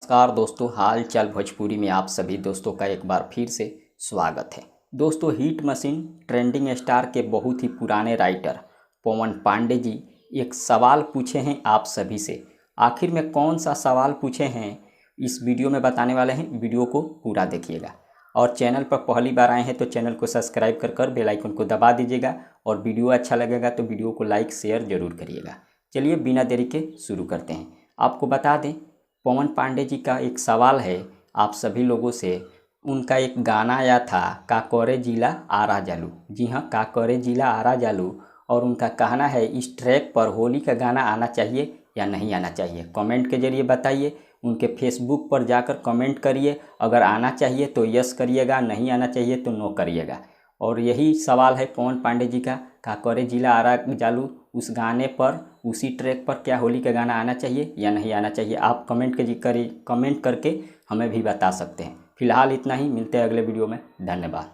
नमस्कार दोस्तों, हाल चाल भोजपुरी में आप सभी दोस्तों का एक बार फिर से स्वागत है। दोस्तों, हिट मशीन ट्रेंडिंग स्टार के बहुत ही पुराने राइटर पवन पांडे जी एक सवाल पूछे हैं आप सभी से। आखिर में कौन सा सवाल पूछे हैं इस वीडियो में बताने वाले हैं। वीडियो को पूरा देखिएगा और चैनल पर पहली बार आए हैं तो चैनल को सब्सक्राइब कर बेल आइकन को दबा दीजिएगा और वीडियो अच्छा लगेगा तो वीडियो को लाइक शेयर ज़रूर करिएगा। चलिए बिना देरी के शुरू करते हैं। आपको बता दें, पवन पांडे जी का एक सवाल है आप सभी लोगों से। उनका एक गाना आया था काकोरे जिला आरा जालू। जी हाँ, काकोरे जिला आरा जालू। और उनका कहना है इस ट्रैक पर होली का गाना आना चाहिए या नहीं आना चाहिए। कमेंट के जरिए बताइए। उनके फेसबुक पर जाकर कमेंट करिए। अगर आना चाहिए तो यस करिएगा, नहीं आना चाहिए तो नो करिएगा। और यही सवाल है पवन पांडे जी का, काकोरे जिला आरा जालू उस गाने पर, उसी ट्रैक पर क्या होली का गाना आना चाहिए या नहीं आना चाहिए। आप कमेंट करके हमें भी बता सकते हैं। फिलहाल इतना ही, मिलते हैं अगले वीडियो में। धन्यवाद।